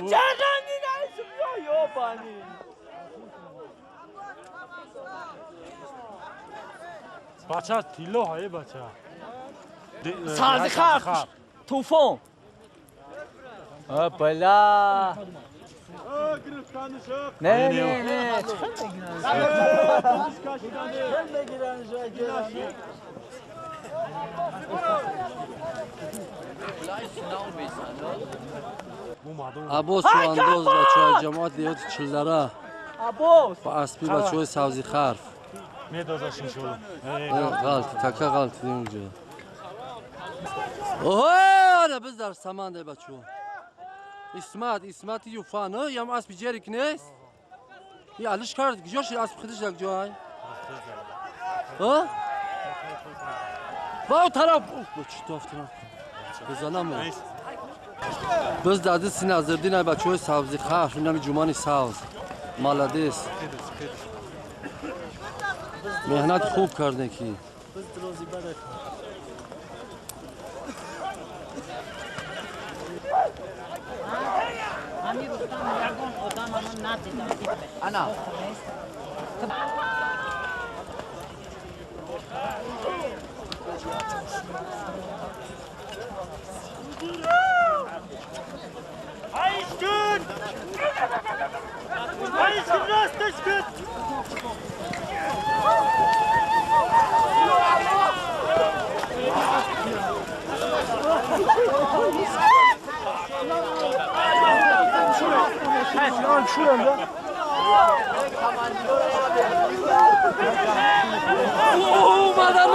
چرندی نیستم یا بانی بچه تیلو های بچه سازی خرف توفان بلا نه نه نه عباس و انداز بچه های جماعت دیوت چلدره عباس با اسبی بچه های سوزی خرف میدازشین شروع غلط تکه غلط دیدیم اونجا اوه آره بزر سمنده بچه ها اسمت یوفانه یا اسبی جریک نیست یا علش کرد گجاش اسب خودش دک جای ها با طرف چی تو افتاد بزنم بس داده سی نظردین بچه های سبزی خرف نمی جمانی سبز مالادیس مهنت خوب کرده کی انا Aysgün! Aysgün rastlaşkın! şurada Madan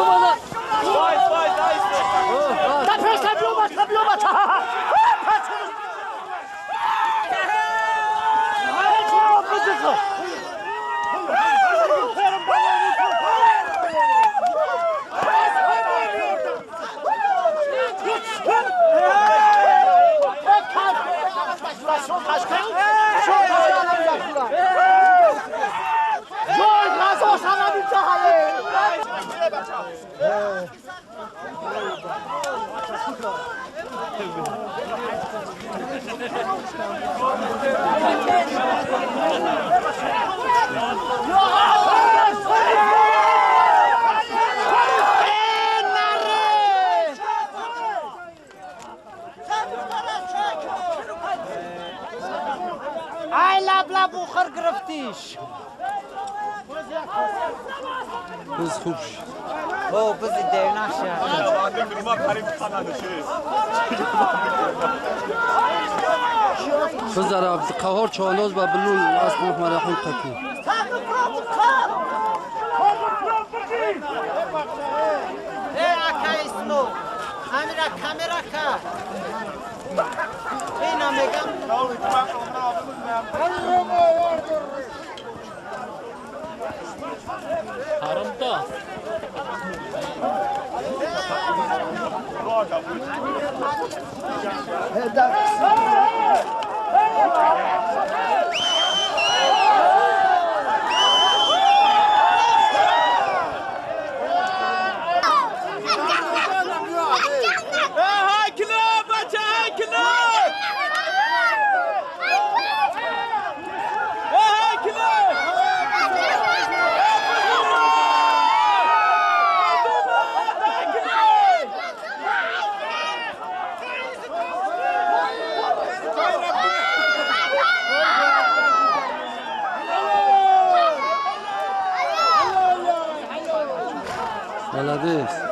ای لب لب بخور گرفتیش بس خوب شد او بزی دیو نشه بذار قهار چانداز با بلول اسب محمد رحیم قطی اکا اسمو امیرا کامرا کا اینا میگم حرمتا مالادیس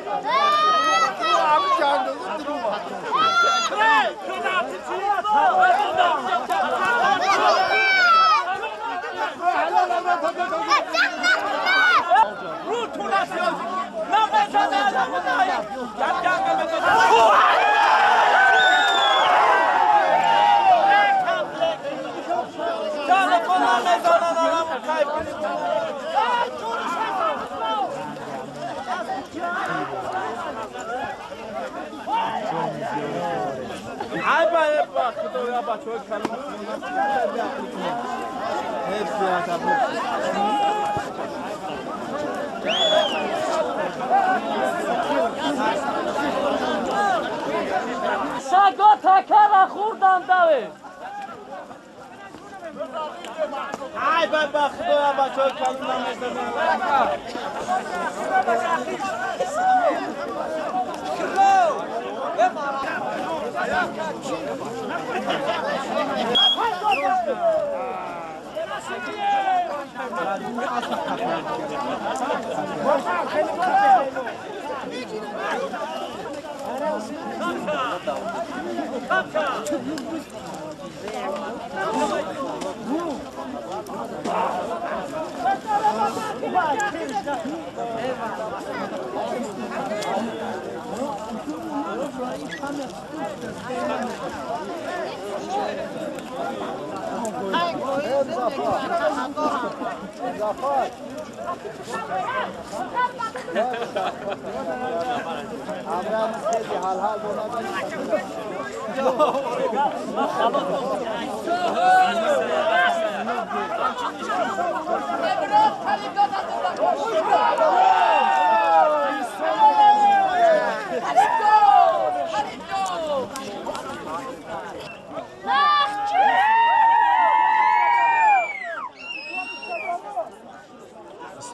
سگا تکر خوردم دوه ای بابا خدا بچه‌ها کلمه میزنن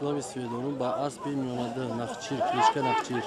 اسلامی سویدانو با اسبی میامده نخچیر کلیشکه نخچیر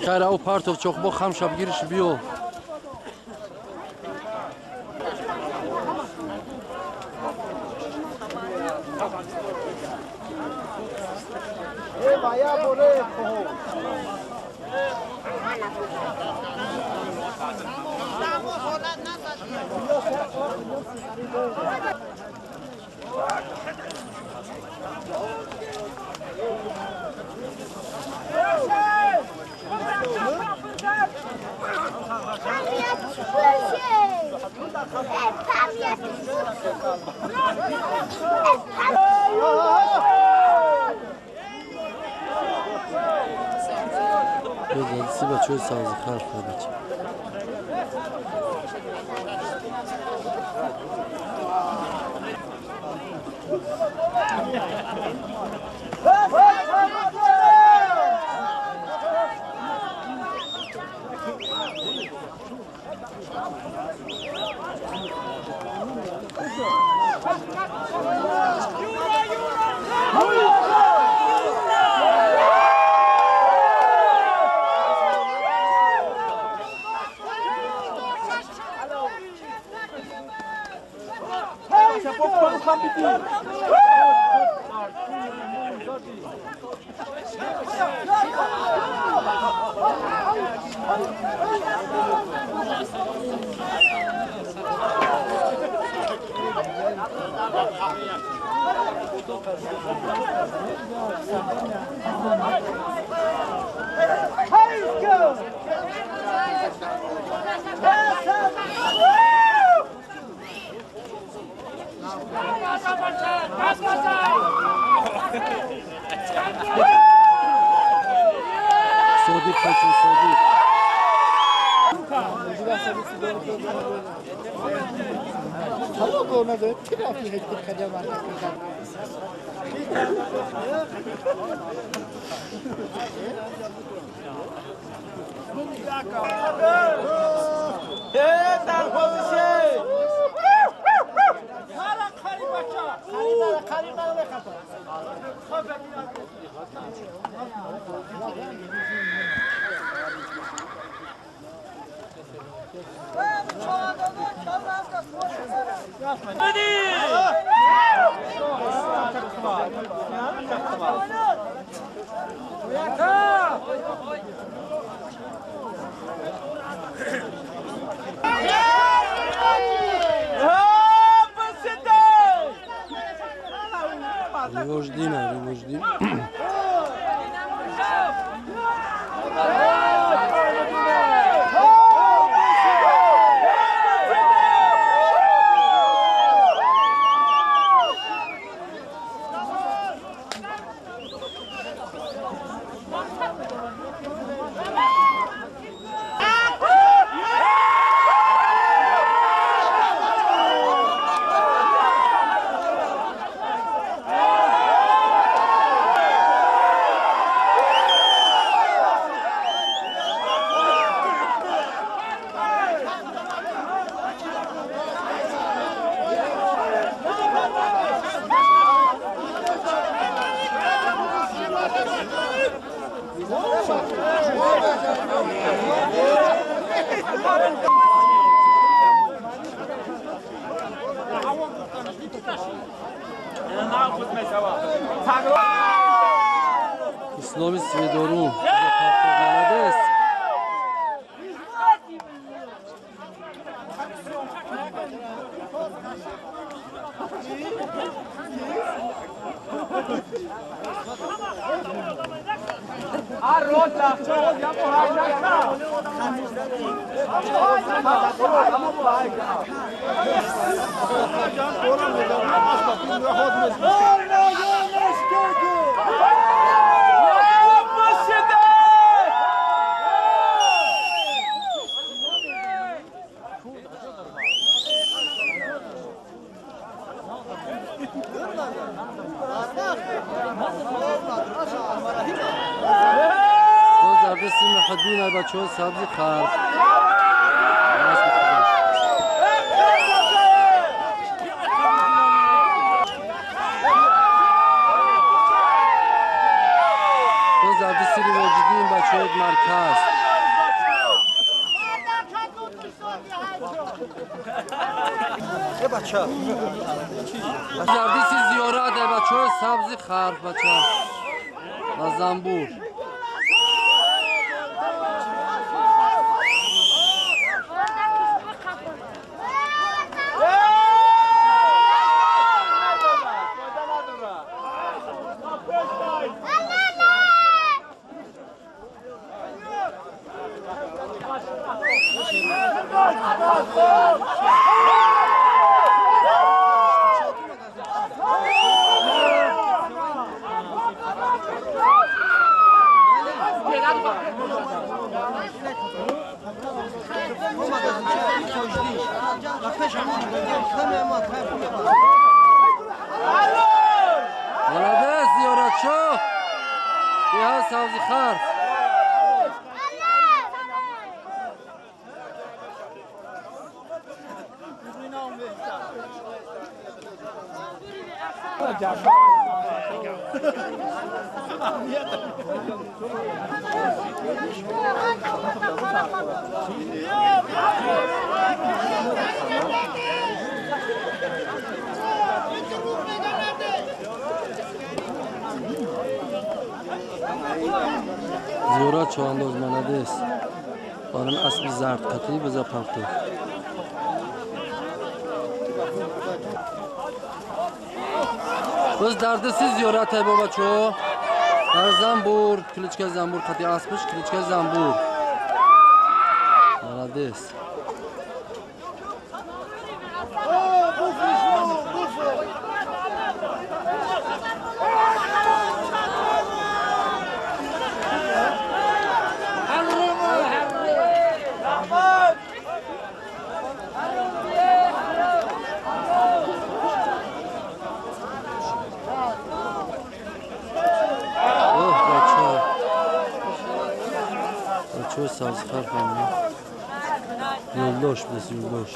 خیر او پارتوف چوخبو خم شب گیرش بیو سی بچه سازی خرف بچه صدیق خشن صدیق Hava gornadı. Trafiğe dikkat edin. در پوزیشه خالا خری بچه خری نرو بخطا Rivojdin, Rivojdin. İslam'ı Svedoru. Молодец. بسم حدونا بچه‌ها سبزی خرد باز در سری واجدین بچه‌ها مرکز زردیسی زیارت بچه‌ها سبزی خرد بچه‌ها و زنبور молодец زیارتشو یا سبزی خرد زیورات چوانداز молодец بارم اسب زرد قطعی بزا پرتو biz dardisiz ziyorat hay baba ço در زنبور کلیچکه زنبور قطعی اسبش کلیچکه زنبور молодец Çok sazlıklar falan. Yoldaş burası yoldaş.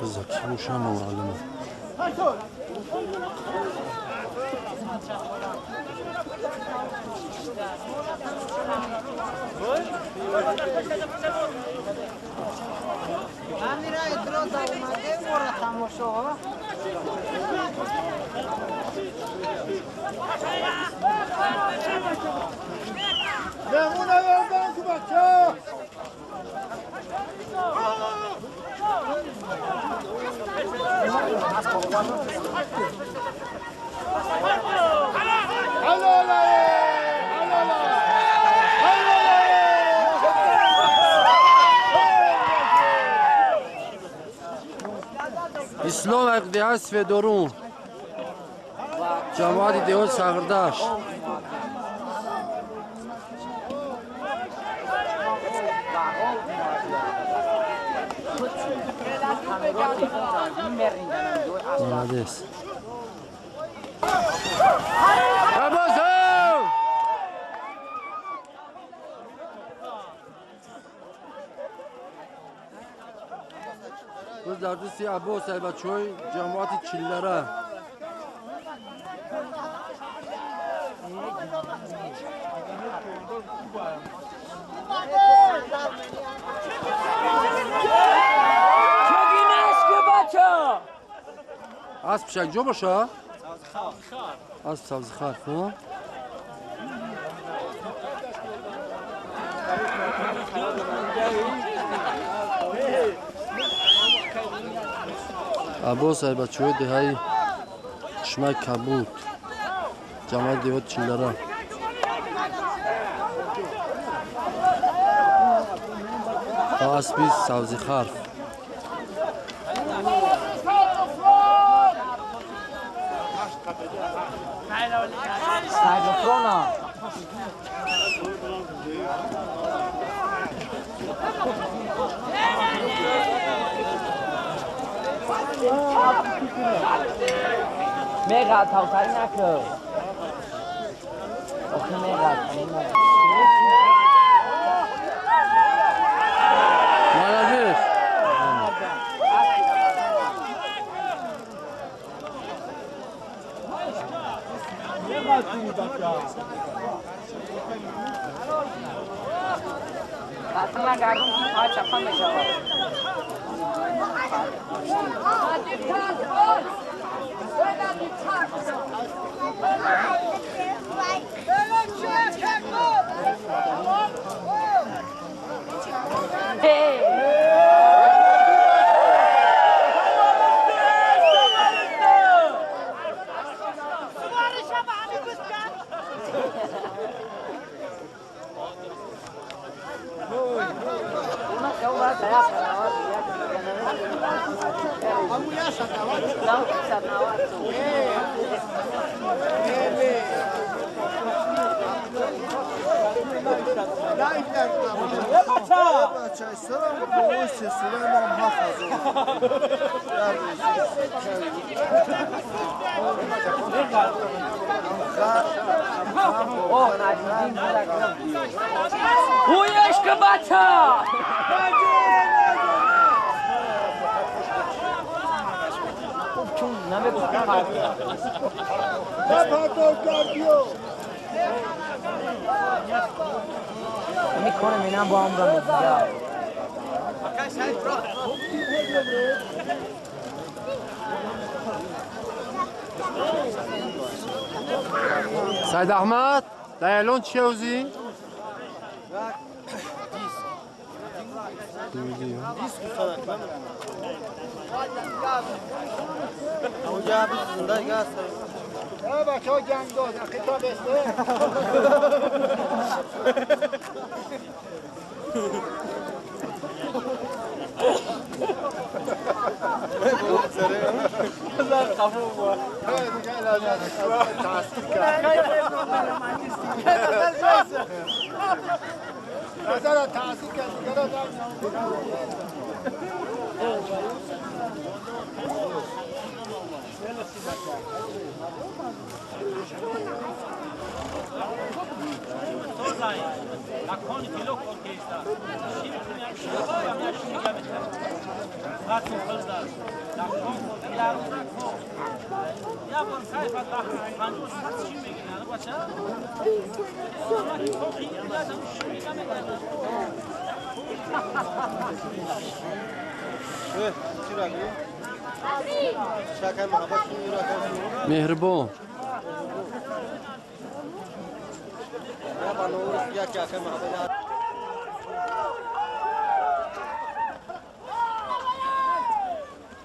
زکی روشن معلمه امیر ادراز اومده برو تماشا مهمون آوردن تو بچه اسلام اقدیه سفیدارون جماعت دیوال ساغرداش молодец biz در دستی عباس ای بچه‌های جماعت چلره اسب شک جا باشه؟ اسب سبزی خر خب عباس ای بچه های دهی چشمک کبود جماعت دیوات چلره اسبی سبزی خرف سایلوفرونا مگا تاوتاری نکن آخه مگا молодец حتما گردون که پای چپا میشه Uyaş kabata! Name میکنه اینم با هم را میگیره سید احمد در الان چی اوزی؟ بچه ها گنگ داد خطاب استه مهربان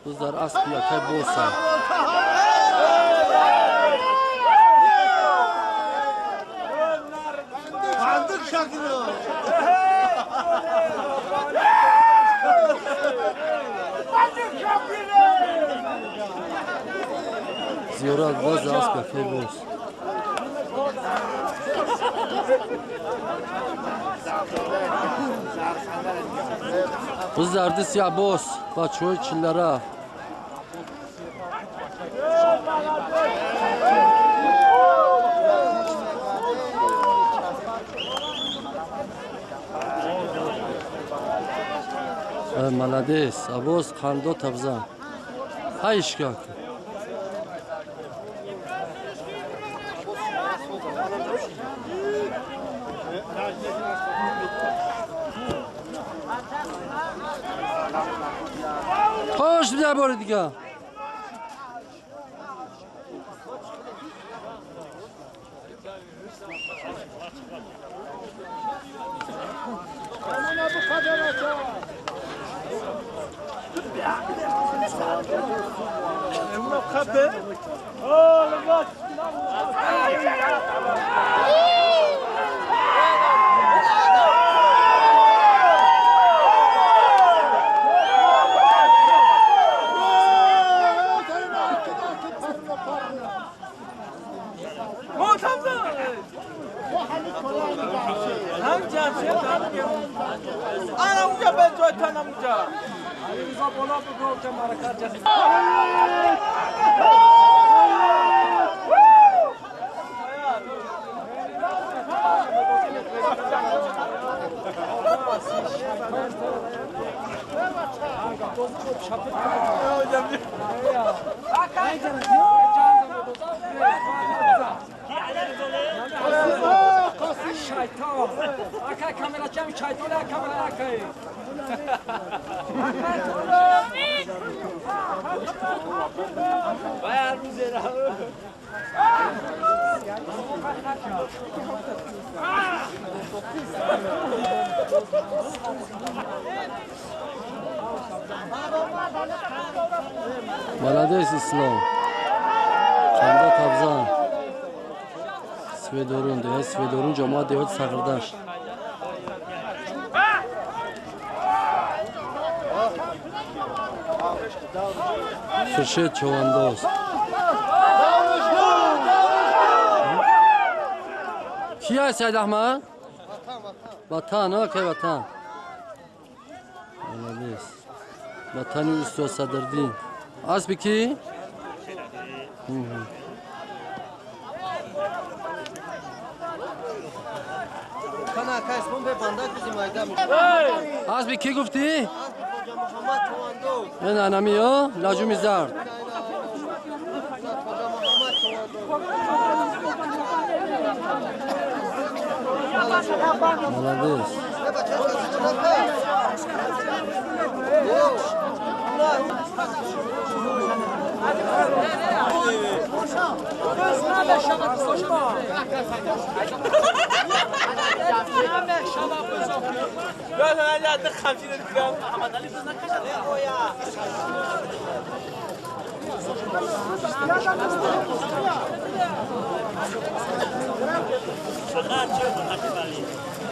Kızlar asıl yakay bolsa. Sandık şakını. Ziyorat boz asıl yakay boz. Kızlar da siyah boz. Başoy çillere. Молодец, а воз қандо табзан. Ҳай ишкак. Хош бия бори дига. Ana uca ben zaten uca. Aliza bola bu uca marakat. Şeytan. Akay kamera çam şeytan kamera akay. Bayağı güzel. Молодец, İslam. Kanda tabzan. Svedorun diye Svedorun cemaat diyor Sakırdaş. Fırşet Çovandoz. Kiya Seyyid Ahmet? Vatan, okey vatan. Молодец. Vatani üstü Sadırdin. Az peki? Kana kaysmon be bandak bizim ayda mı? Az bir ki gufti? Hoca Muhammed Çuvando. Ben anamıyor, lacumizar. Hoca Muhammed Çuvando. Молодец. Ne bakacağız? Yok.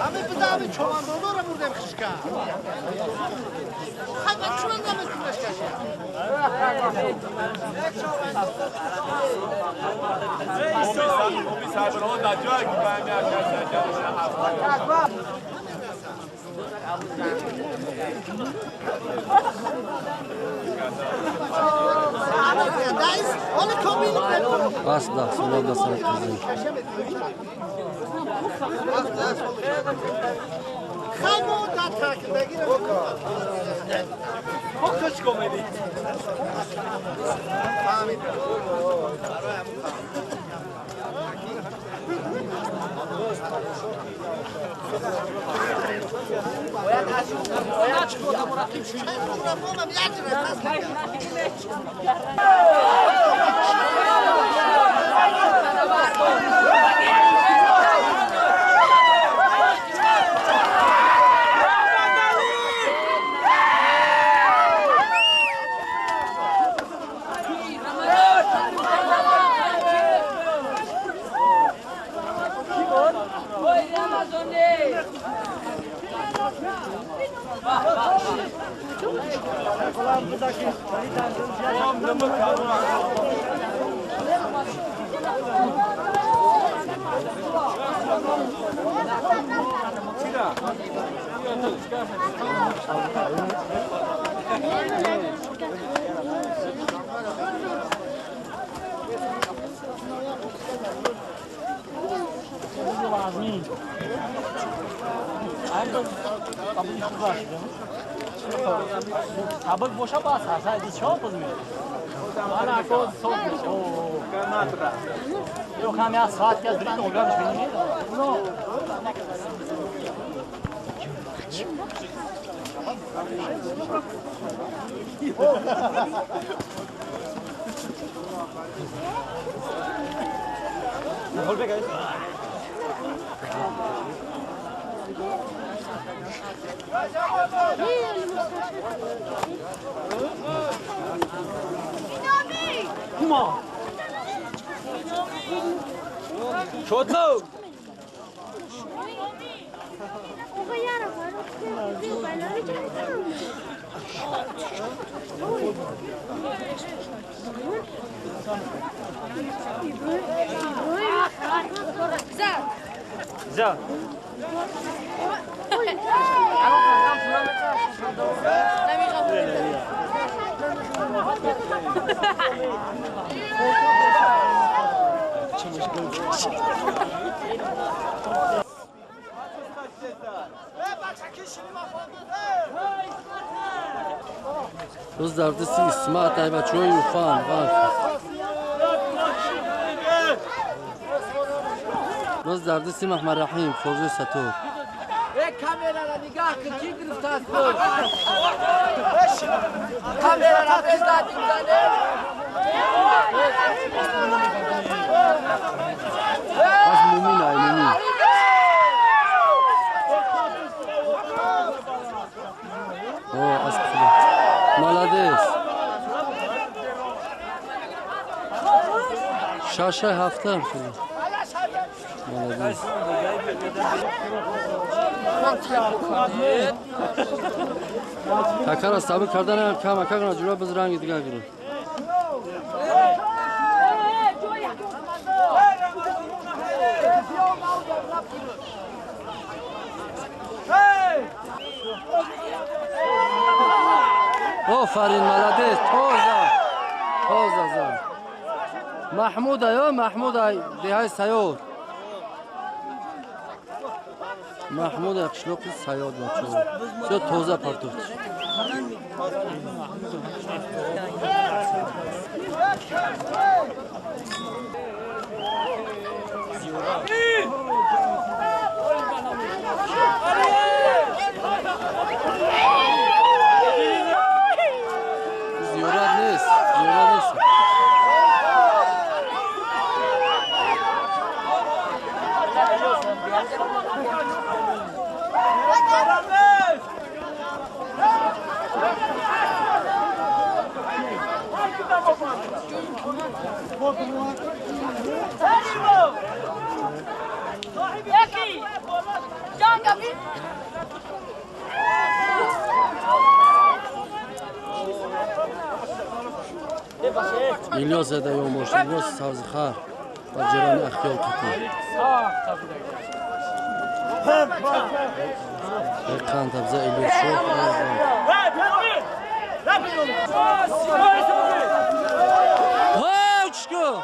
Abi bir daha bir çoğan da olur burada bir kışka. Hadi çoğan da mı kışka? Asla, sonra da sana kızım. Abak boşa bas, sadece çok mu? Ana koz çok mu? Kanatra. Yok hem ya saat gel durayım olgamış benim. No. Hol be guys. Kuma. Çotlo. Güzel. روز در دستی اسمت ای بچه های اوفان روز در دستی محمد رحیم فوزی ستور کامera را نگاه کن کی گرفته است کامera را بزن میزنه از مومین ای مومین اوه از کلا مالادیس شاشه هفته هم شده مالادیس تکر از تابه کردن هم کم اکر کنه جلو بز رنگ دیگه گیرون آفرین مالادیس توزا زن محمود یا محمود دیهای سیور محمود قشلوقی سیاد بچه چه توزه پرتوت زیورت نیست İlyas zədə yolmuş, İlyas Savzıxar və Cerani Əxyol Qıtı. Kan tabza eliyor şu. Ha uçku.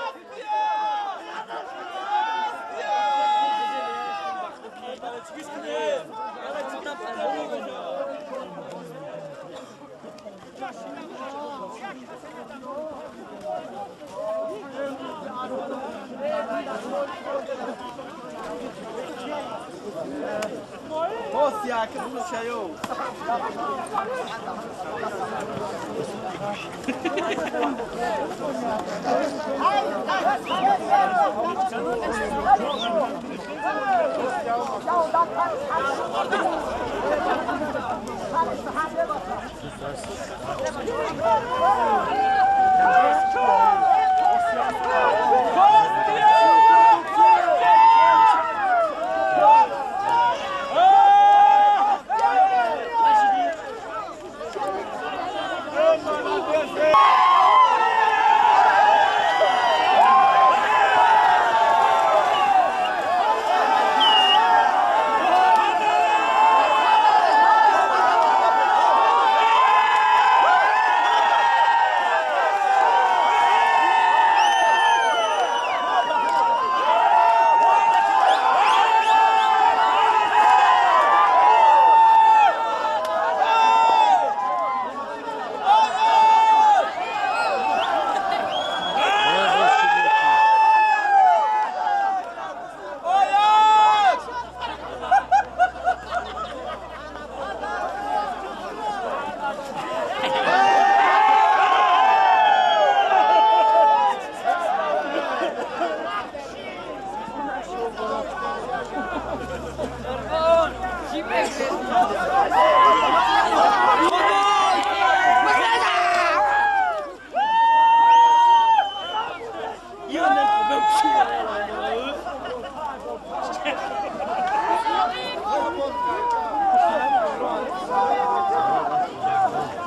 Ostia, que não saiu.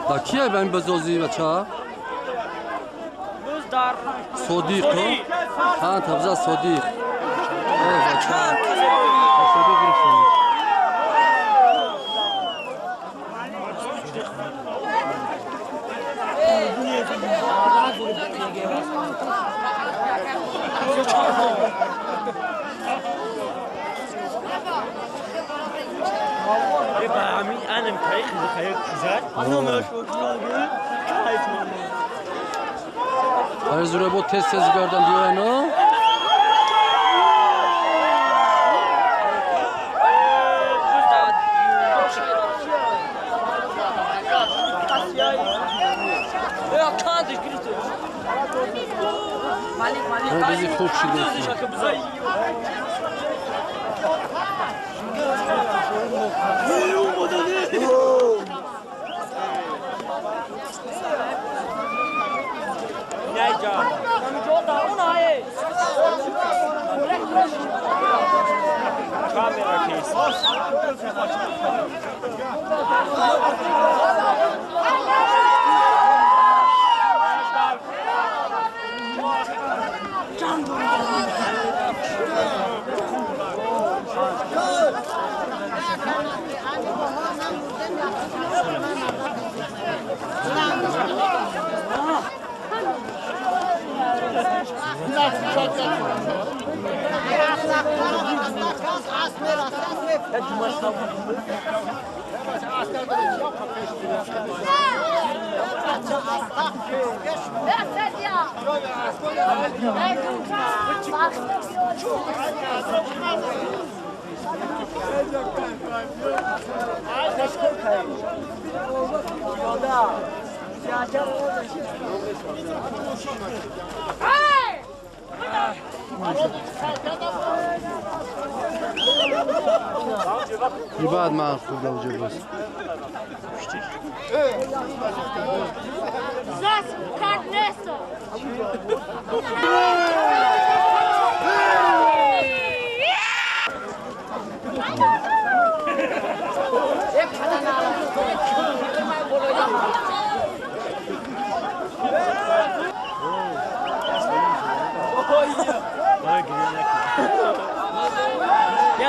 Da kiye ben bezozی بچه ها؟ صدیق تو؟ ها تبزا صدیق بچه ها صدیق گرفتم همین انم کاری خیلی güzel. Anlamıyor şu kulağı. Her züre bu tez gördüm diyor onu. O bizi çok şiddetli. Kamera case. بعد ما خوب وجود بس Zas carnesto.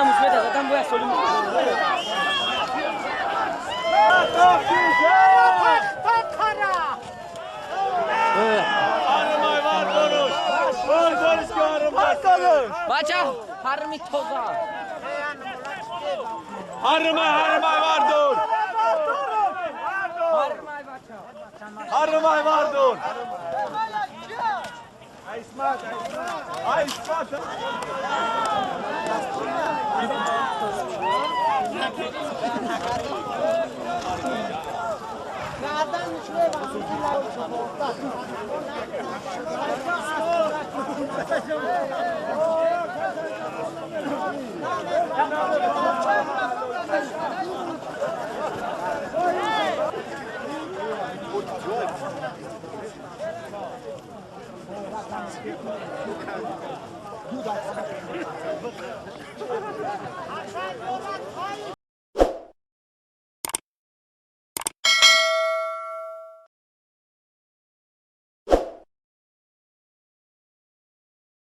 هم مثبت زدم باید سلیم بچه حرمی توزا Harımay vardır. Harımay vardır. Ay İsmat.